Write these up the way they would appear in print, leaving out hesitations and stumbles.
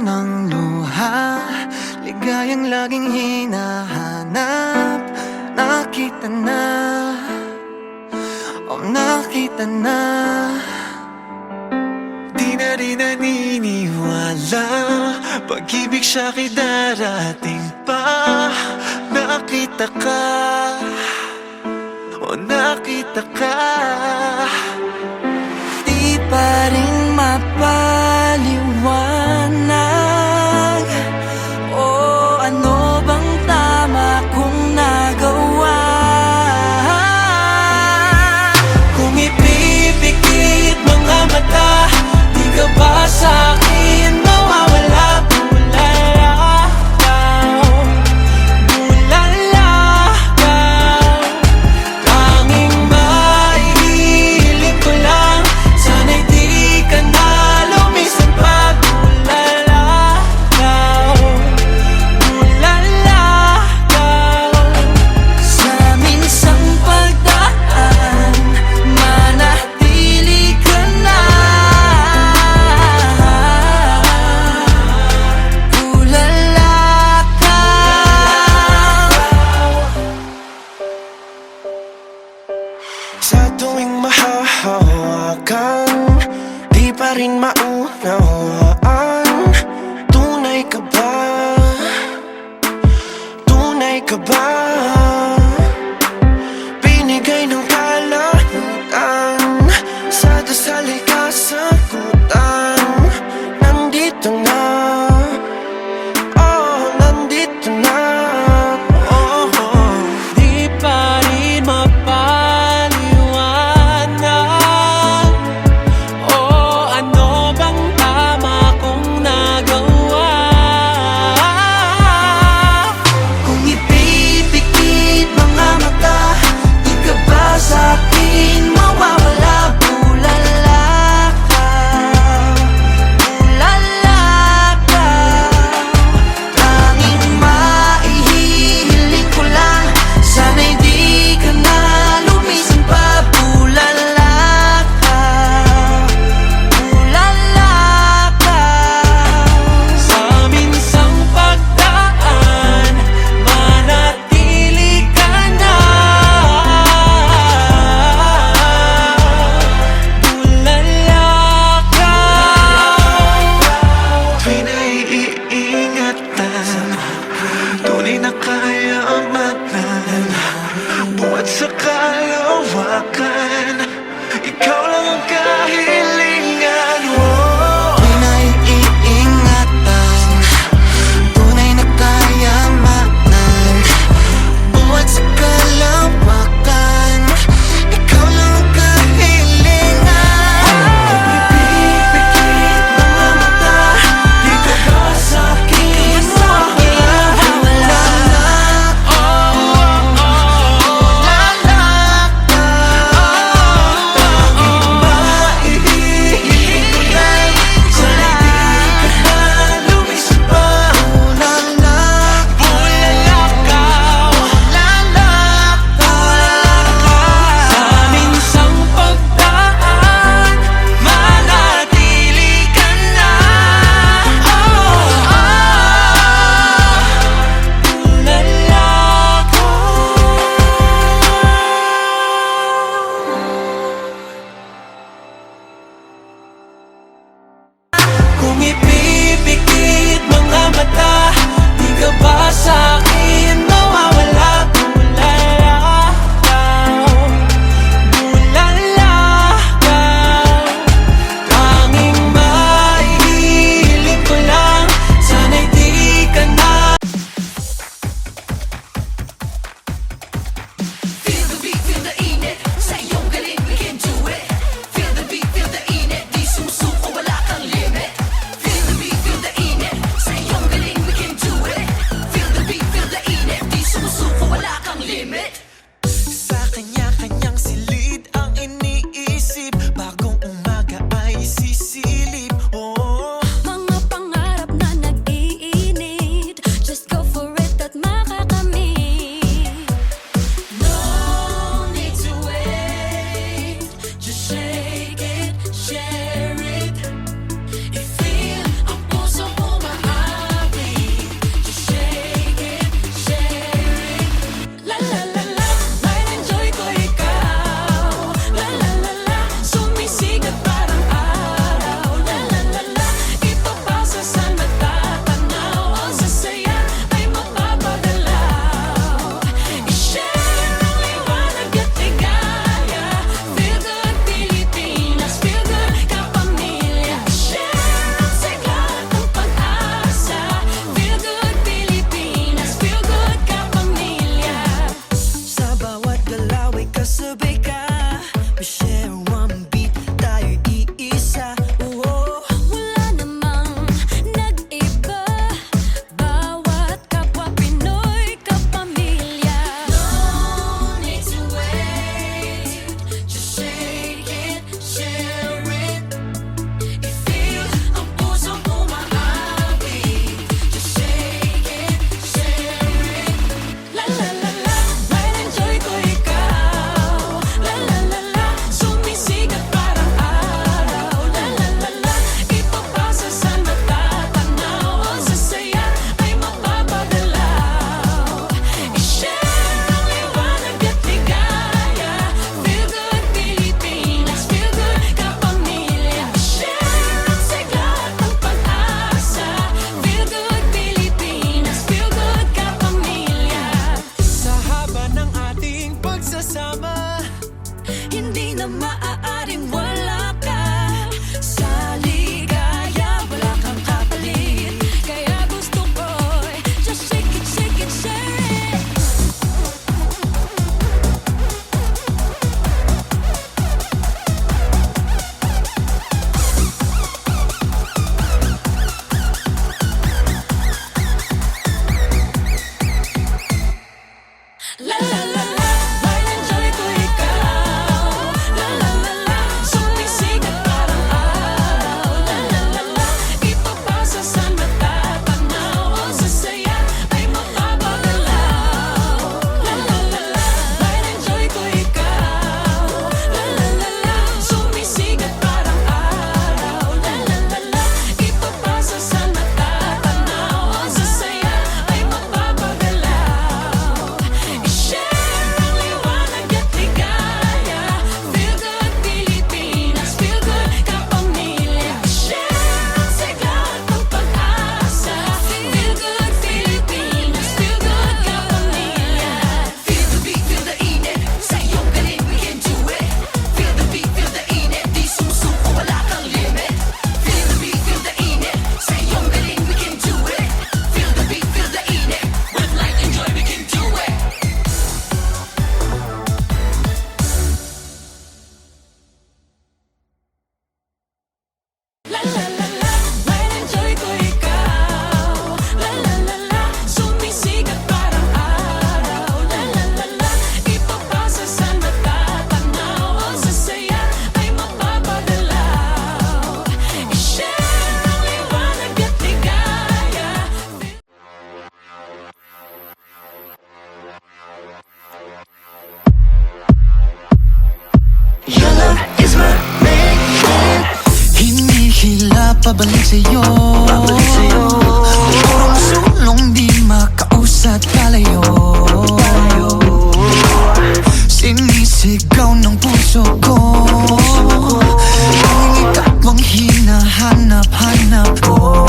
ng luha, ligayang laging hinahanap. Nakita na, nakita na. Di na rin naniniwala, pag-ibig siya'y darating pa. Nakita ka, nakita ka. Di pa rin mapaliwanag, ano bang tama kong nagawa. Kung ipipikit mga mata, di ka ba sa'kin mawawala? Sa tuwing mahahawakan, di pa rin maunawaan. Tunay ka ba? Tunay ka ba? Binigay ng kalayuan, sa dasal ay kasagutan. Nandito na, oh, nandito na. Di pa rin mapaliwanag, ano bang tama pabalik sa'yo. Purong sulong di makausat palayo. Sinisigaw ng puso ko, tanging ikaw ang hinahanap-hanap ko.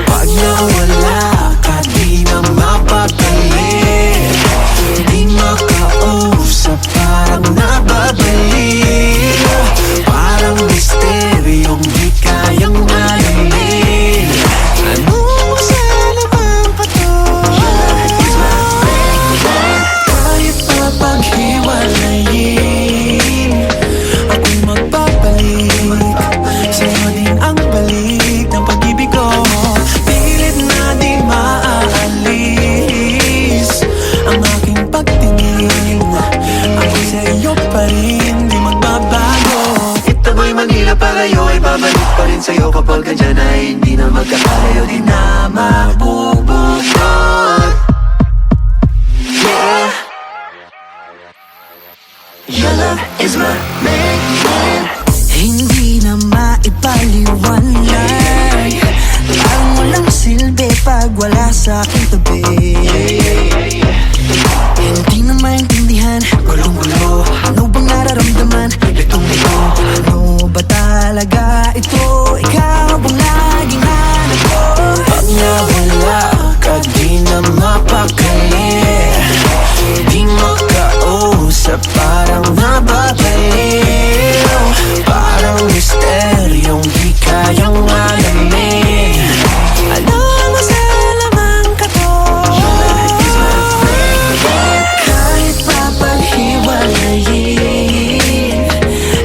Pag nawala ka di na mapabalik, di makausap parang nababalik. Parang misteryong di kayang alamin. Ano masala bang pato? Kahit mapaghiwalayin, ako'y magpapalik. Sa'yo din ang balik ng pag-ibig ko. Pilit na di maaalis ang aking pagtingin. Ako'y sa'yo pa rin, di magbabago. Ito ba'y Manila palayo, ay babalik pa rin sa'yo. Kapag kandyan ay hindi na magkakalayo, di na mabubukod. Yeah, your love is my main. Hindi na maipaliwanag, parang walang silbi pag wala sa aking tabi. Hindi na maintindihan, gulong-gulo. Ano bang nararamdaman? Litong-lito. Ano ba talaga ito? Ikaw bang laging hanap ko? Pag nawala ka di na mapakali, di makausap parang nababaliw. Parang misteryong di kayang alamin. Ano ang masalamang ka to? Kahit papaghiwalayin,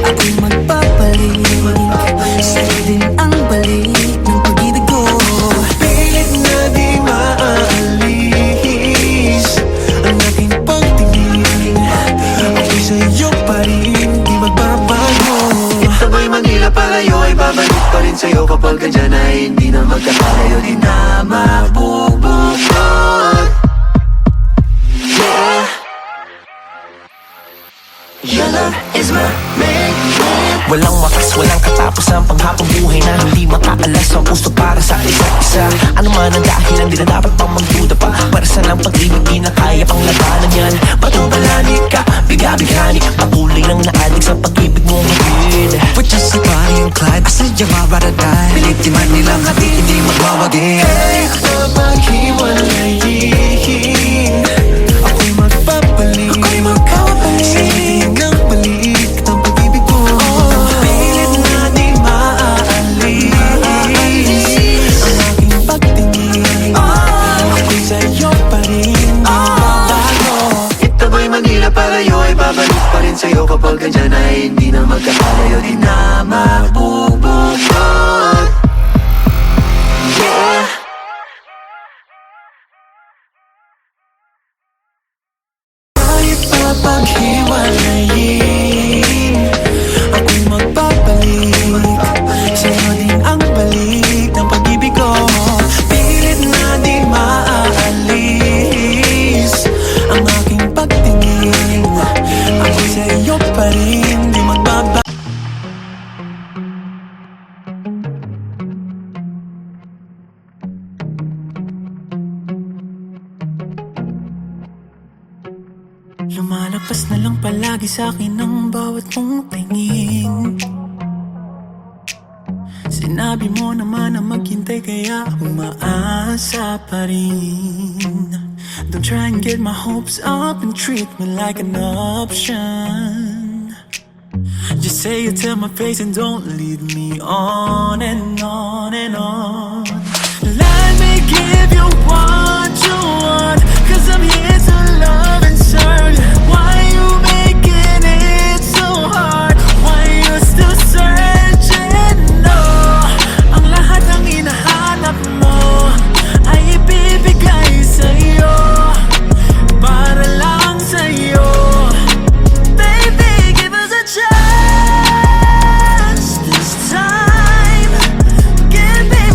ako'y magpapalik. Sa'yo din ang balik ng pag-ibig ko. Pilit na di maaalis ang aking pagtingin. Ako'y sa'yo pa rin, di magbabago. Ito ba'y Manila palayo, ay babalik pa rin sa'yo. Kapag kandyan ay hindi na magkakalayo, di na mabubukod. Yeah, your love is my main. Walang wakas, walang katapos ang panghapong buhay na hindi makaalas ang puso para sa isa't isa. Ano man ang dahilan, di na dapat pang magduda pa. Para saan ang pag-ibig, di na kaya pang labanan yan. Patubalani ka, biga-bigani, patuloy lang naalig sa pag-ibig mong hatid. We're just like Bonnie and Clyde, asadya mabaraday. Pinitiman nilang hati, hindi magwawagi. Kahit mapaghiwalayin, ako'y magpapalik. Sa'yo din ang balik ng pag-ibig ko. Pilit na di maaalis ang aking pagtingin. Ako'y sa'yo pa rin, di magbabago. Ito ba'y Manila palayo, ay babalik pa rin sa'yo. Kapag kandyan ay hindi na magkakalayo, di na mabubukod. Yeah, kahit papaghiwalayin, ako'y magpapalik. Sa'yo din ang balik ng pag-ibig ko. Pilit na di maaalis ang aking pagtingin. Ako'y sa'yo pa rin, di magbabago. Lumalagpas na lang palagi sa'kin ang bawat mong tingin. Sinabi mo naman na maghintay kaya umaasa pa rin. Don't try and get my hopes up and treat me like an option. Just say it to my face and don't lead me on and on and on. Let me give you what you want, 'cause I'm here to love and serve. Why you making it so hard? Why you still searching? No, ang lahat ng hinahanap mo ay ibibigay sa'yo, para lang sa'yo. Baby, give us a chance this time. Give me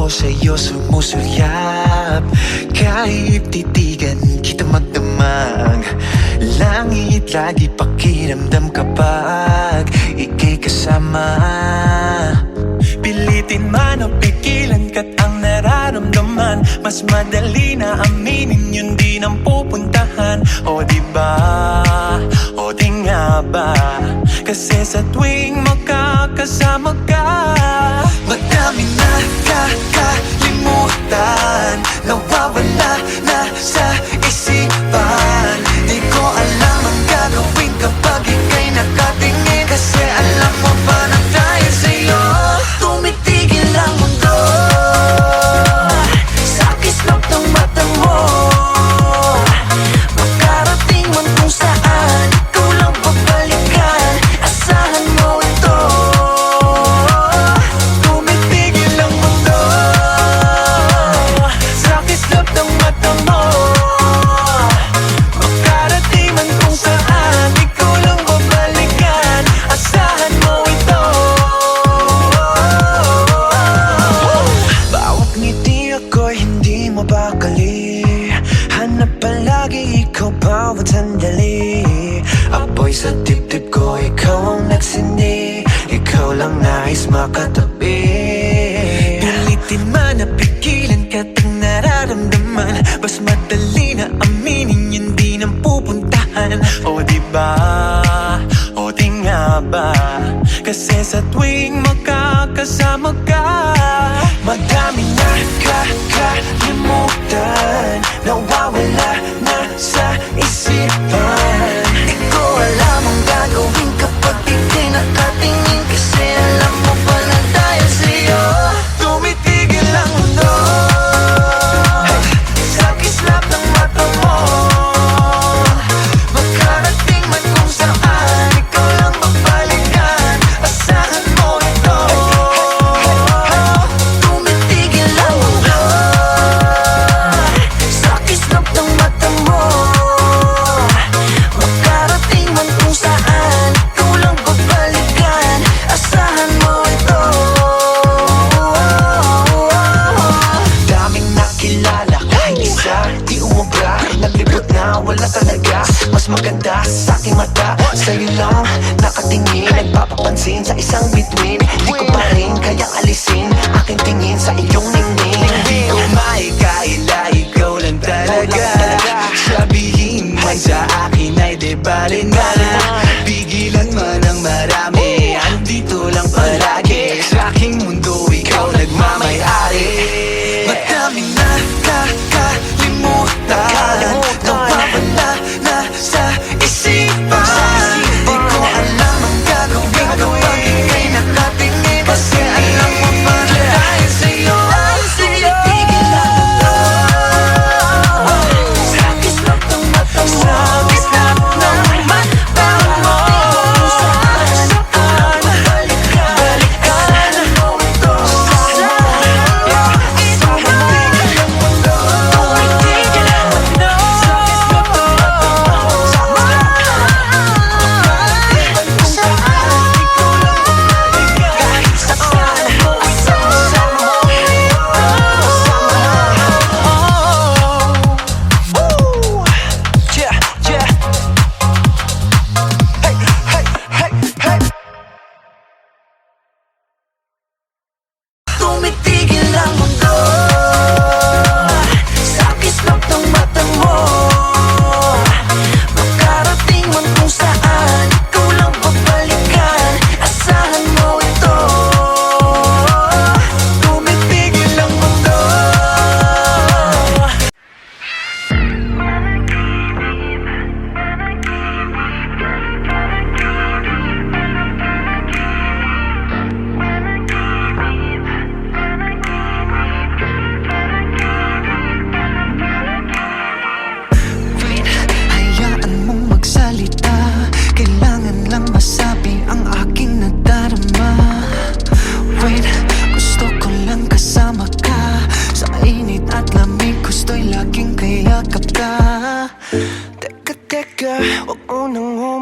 ako sa'yo sumusulyap. Kahit titigan kita magdamag, langit lagi pakiramdam kapag ika'y kasama. Pilitin man o pigilan ka't ang nararamdaman, mas madali na aminin yun di nang pupuntahan. O diba, o di nga ba, kasi sa tuwing makakasama ka, madami na kakalimutan, nawawala na sa isipan. Di ko alam ang gagawin kapag ika'y nakatingin, kasi alam mo ba na dahil sa'yo tumitigil ang mundo. Sa kislap ng mata mo, makarating man kung saan, ikaw lang babalikan, asahan mo ito. Tumitigil ang mundo. Sa kislap ng mata mo, makarating man kung saan, ikaw lang babalikan, asahan mo ito. Bawat ngiti ako'y hindi mabakali, hanap palagi ikaw bawat sandali. Apoy sa dibdib ko, ikaw ang nagsindi, ikaw lang nais makatabi. Pilitin man na pigilan ka't ang nararamdaman, mas madali na aminin yun di nang pupuntahan. O diba, o di nga ba, kasi sa tuwing makakasama ka, madami na kakalimutan, nawawala na sa isipan. Di ko alam ang gagawin kapag ika'y nakatingin, kasi alam mo ba na dahil sa'yo tumitigil ang mundo. Sa kislap ng mata mo, makarating man kung saan, ikaw lang babalikan, asahan mo ito. Tumitigil ang mundo. Sa kislap ng mata mo, makarating man kung saan, ikaw lang babalikan, asahan mo ito. Daming nakilala, kahit isa di umubra, naglibot na wala talaga. Mas maganda sa aking mata, sa'yo lang nakatingin, nagpapapansin sa isang bituin. Di ko pa rin kayang alisin aking tingin sa iyong ningning. Di ko maikaila, ikaw lang talaga. Sabihin man sa akin ay di bale na, pigilan man ang marami, andito lang palagi. Sa aking mundo ikaw nagmamay-ari. Madami na kakalimutan, nawawala na sa isipan. Di ko alam ang gagawin kapag ika'y nakatingin, kasi alam mo ba na dahil sa'yo tumitigil ang mundo. Sa kislap ng mata mo, sa kislap ng mata mo,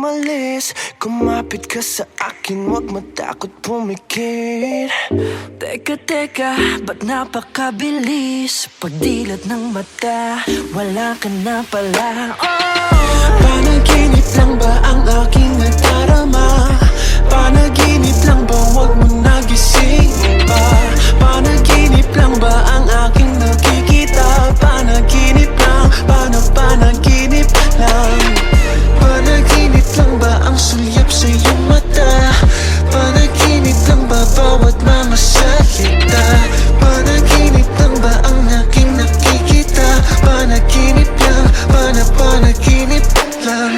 umalis. Kumapit ka sa akin, wag matakot pumikit. Teka, ba't napakabilis? Pagdilat ng mata, wala ka na pala. Panaginip lang ba ang aking nadarama? Panaginip lang ba, wag mo nagising pa? Panaginip lang ba ang aking nakikita? Panaginip lang, panaginip lang. Panaginip lang ba ang sulyap sa iyong mata? Panaginip lang ba bawat mga salita? Panaginip lang ba ang aking nakikita? Panaginip lang, panaginip lang.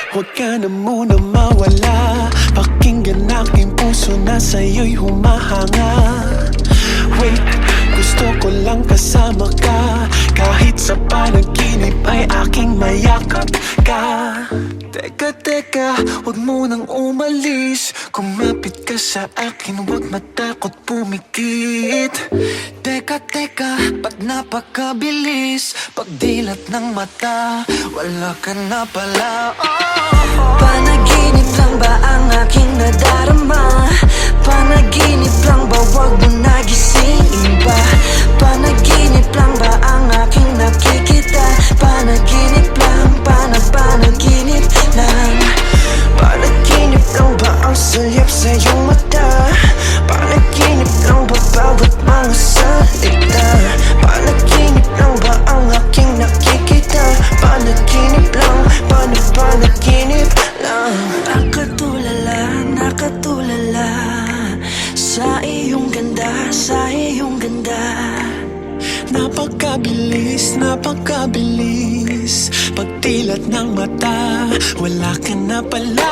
Huwag ka na muna mawala. Pakinggan aking puso na sa'yo'y humahanga. Wait, gusto ko lang kasama ka. Kahit sa panaginip ay aking mayakap ka. Teka, huwag mo nang umalis. Kumapit ka sa akin, huwag matakot pumikit. Teka, ba't napakabilis? Pagdilat ng mata, wala ka na pala. Panaginip lang ba ang aking nadarama? Panaginip lang ba, wag mo nagisingin pa? Panaginip lang ba ang aking nakikita? Panaginip lang, panaginip lang. Panaginip lang ba ang sulyap sa iyong mata? Panaginip lang ba bawat mga salita? Panaginip lang ba ang aking nakikita? Panaginip lang, panaginip lang. Nakatulala sa iyong ganda, sa iyong ganda. Napakabilis pagdilat ng mata, wala ka na pala.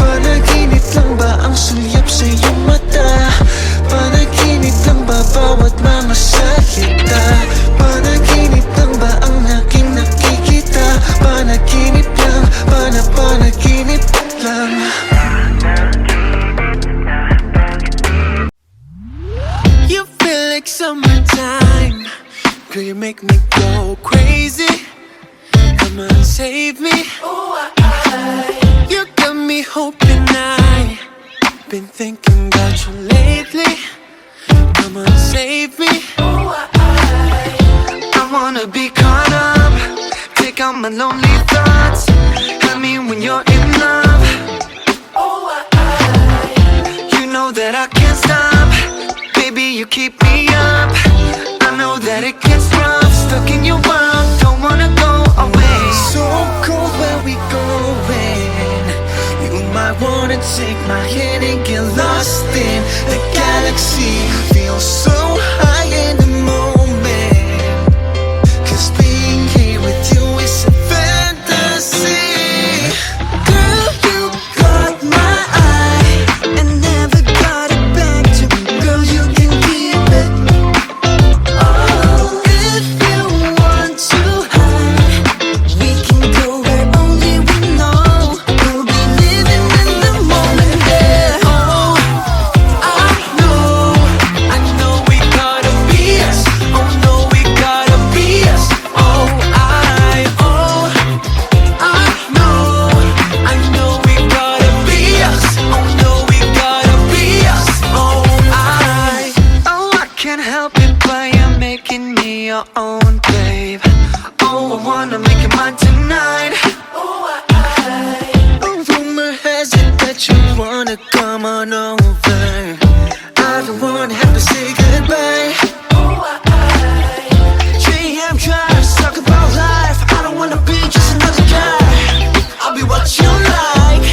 Panaginip lang ba ang sulyap sa iyong mata? Panaginip lang ba bawat mga salita? Panaginip lang ba ang aking nakikita? Panaginip lang, panaginip lang. You feel like summertime, girl, you make me go crazy. Come on, save me. You got me hoping. I've been thinking about you lately. Come on, save me. I wanna be caught up, take out my lonely thoughts. I mean when you're in love, you know that I can't stop. Baby, you keep me up. I know that it gets rough, stuck in your world, don't wanna go away. So cold, where we going? You might wanna take my hand and get lost in the galaxy. Feel so high in the moment, 'cause being here with you is a fantasy. Girl, you caught my eye and never got it back. your own, babe. Oh, I wanna make you mine tonight. A rumor has it that you wanna come on over. I don't wanna have to say goodbye. 3 AM drives, talk about life. I don't wanna be just another guy. I'll be what you like.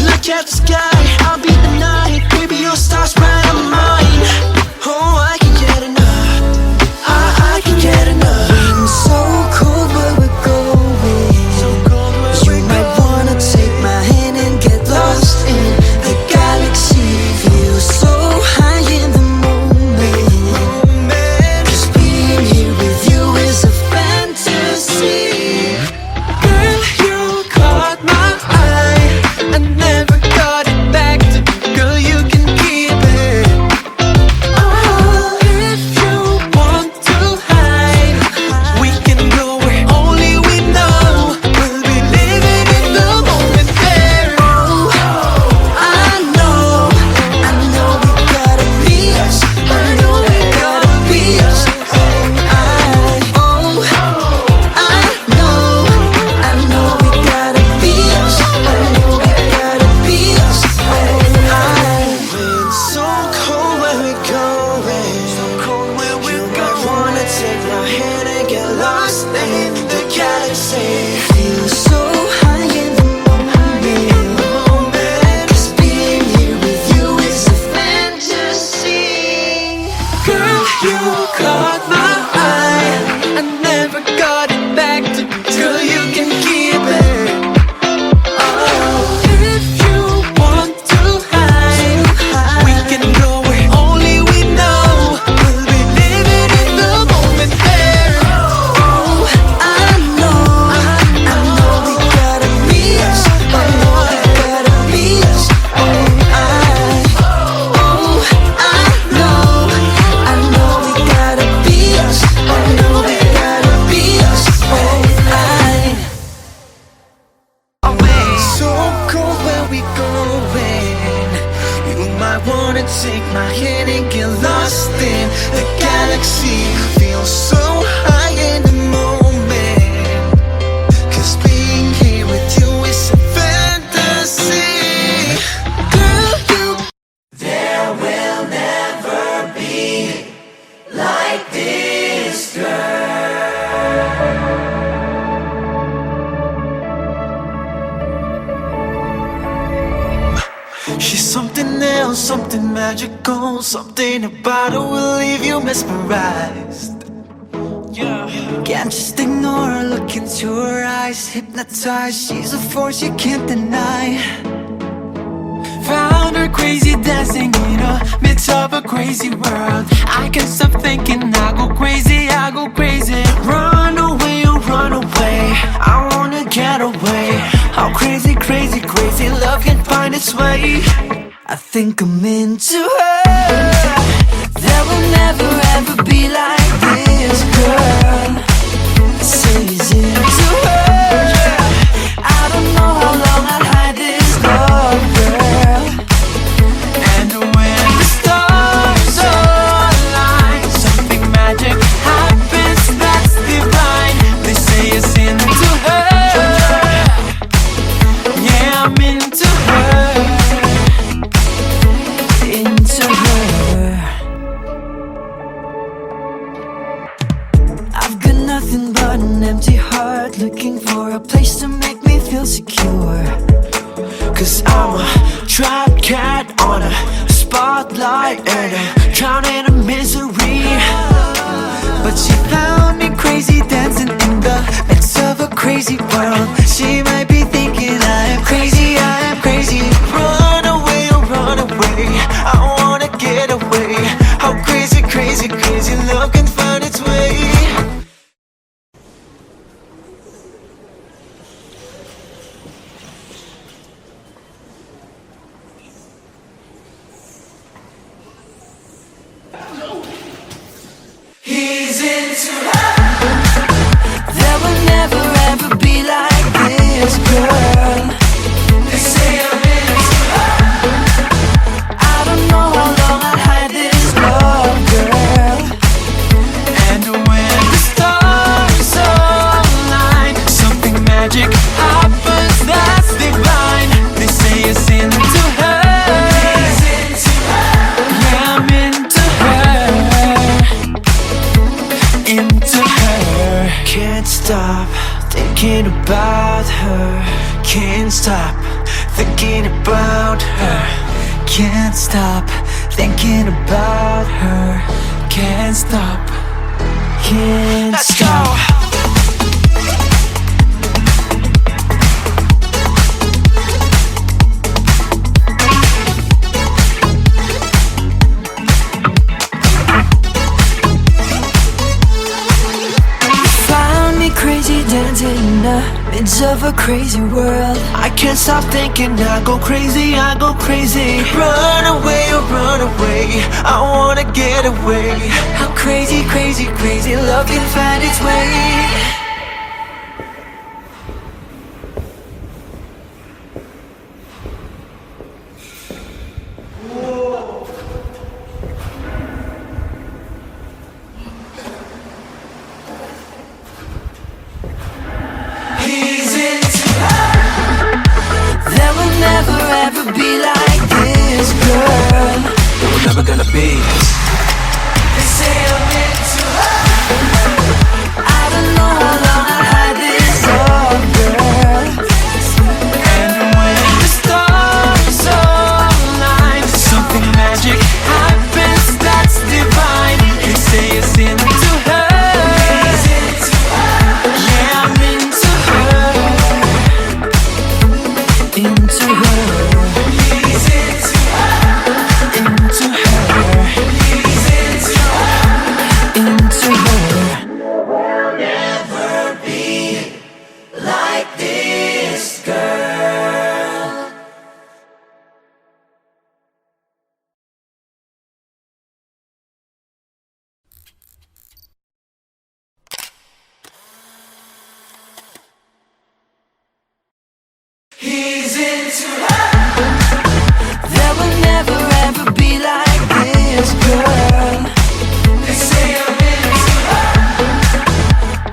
Look at the sky, I'll be the night. Baby, your stars bright on mine. Oh, I can get enough. I can get enough. It's so cold where we're going. You might wanna take my hand and get lost in the galaxy. Feel so high in the moment. 'Cause being here with you is a fantasy. Girl, you caught my eye. I never got it back to. Girl, you can keep it. Oh, if you want to hide, we can go where only we know. We'll be living in the moment there. Oh, I know we gotta be us. I know we gotta be us. Oh, I know we gotta be us. I know we gotta be us. It's so cold where we're going. You might wanna take my hand and get lost in the galaxy. Feel so high in the moment. 'Cause being here with you is a fantasy. Girl, you caught my eye. I never got it back to. Girl, you can keep it. Oh, if you want to hide, we can go where only we know. We'll be living in the moment there. Oh, I know we gotta be us. I know we gotta be us. I know we gotta be us. I know we gotta be us. So cold where we going. You might wanna take my hand and get lost in the galaxy. Feel so high in the moment. 'Cause being here with you is a fantasy. Girl, you. There will never be like this, She's something else, something magical. Something about her will leave you mesmerized. Can't just ignore her, look into her eyes. Hypnotized, she's a force you can't deny. Found her crazy dancing in a midst of a crazy world. I can't stop thinking, I go crazy, I go crazy. Run away, oh run away, I wanna get away. How crazy, crazy, crazy love can find its way. I think I'm into her. There will never ever be like this girl. Say he's into her. I don't know how long I'll hide this love, girl. And when the stars align, something magic happens that's divine. They say it's into her. Yeah, I'm into her. Into her. I've got nothing but an empty heart, looking for a place to make me feel secure. 'Cause I'm a trapped cat on a spotlight and I'm drowning in misery. But she found me crazy, dancing in the midst of a crazy world. She might be thinking I am crazy, I am crazy. Run away, oh run away, I wanna get away. How crazy, crazy, crazy love can find its way. He's into her. There will never ever be like this girl. They say I'm into her. I don't know how long I'll hide this love, girl. thinking about her. Can't stop thinking about her. Can't stop thinking about her. Can't stop. Can't Let's stop. go. Crazy dancing in the midst of a crazy world. I can't stop thinking, I go crazy, I go crazy. Run away, oh run away, I wanna get away. How crazy, crazy, crazy love can find its way. There will never ever be like this, girl. It was never gonna be. They say I'm into her. I don't know how long I'll hide this love, girl. And when the stars align, something magic happens that's divine. They say it's into her. Yeah, I'm into her. Into her. He's into her. Into her. He's into her. Into her. Will never be like this girl. He's into her. There will never ever be like this, girl. They say I'm into her.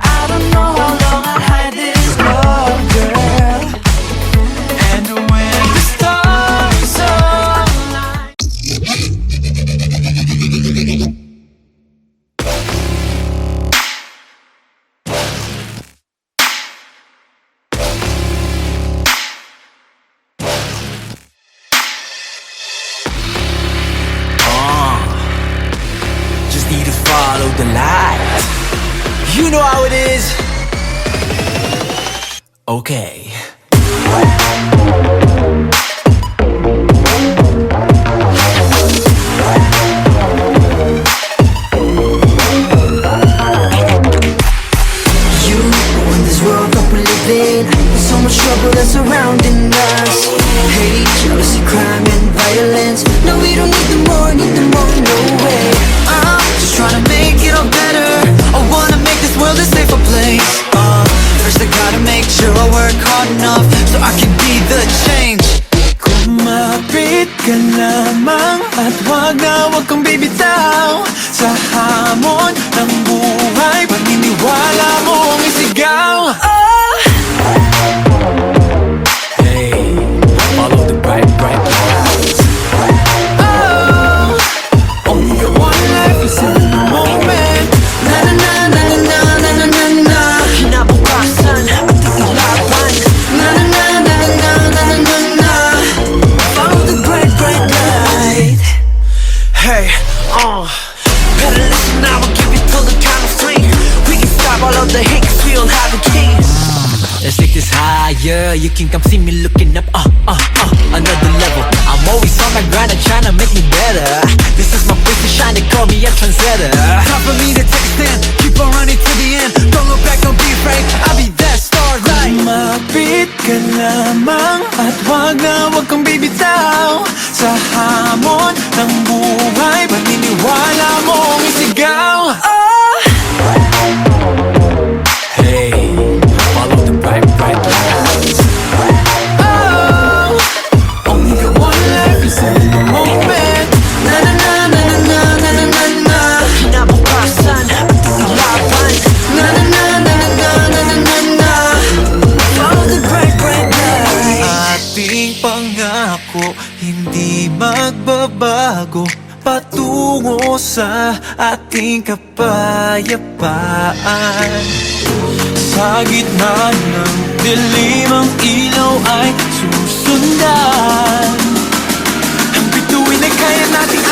I don't know how long I'll hide this love, girl. And when the stars align. Just need to follow the light. You know how it is. Okay. You in this world that we live in, there's so much trouble that's surrounding us. Hate, jealousy, crime, and violence. No, we don't need them more, no way. I'm just trying to make it all better. I wanna make this world a safer place. First I gotta make sure I work hard enough so I can be the change. Kumapit ka lamang at wag na wag kang bibitaw sa hamon ng buhay. Paniniwala mong isigaw. Hey, follow the bright, bright lights. Oh, only got one life, listen in the moment. Na na na na na na na na na. Kinabukasan, ating ilaban. Na na na na na na na na na. Follow the bright, bright light. Hey, better listen now, I'll give you till the count of three. We can stop all of the hate, 'cause we don't have the keys. Let's take this higher, you can come see me looking up, another level. I'm always on my grind and trying to make me better. This is my place to shine, they call me a trendsetter. Time for me to take a stand, keep on running to the end. Don't look back, don't be afraid, I'll be that starlight. Kumapit ka lamang at wag na wag kang bibitaw sa hamon ng buhay. Paniniwala mong isigaw. Hey, follow the bright, bright lights. Oh, only got one life, listen in the moment. Na na na na na na na na na na. Kinabukasan, ating ilaban. Na na na na na na na na na na. Follow the bright, bright light. Ating pangako, hindi magbabago. Patungo sa ating kapayapaan. Sa gitna ng dilim ang ilaw ay susundan. Ang bituin ay kaya nating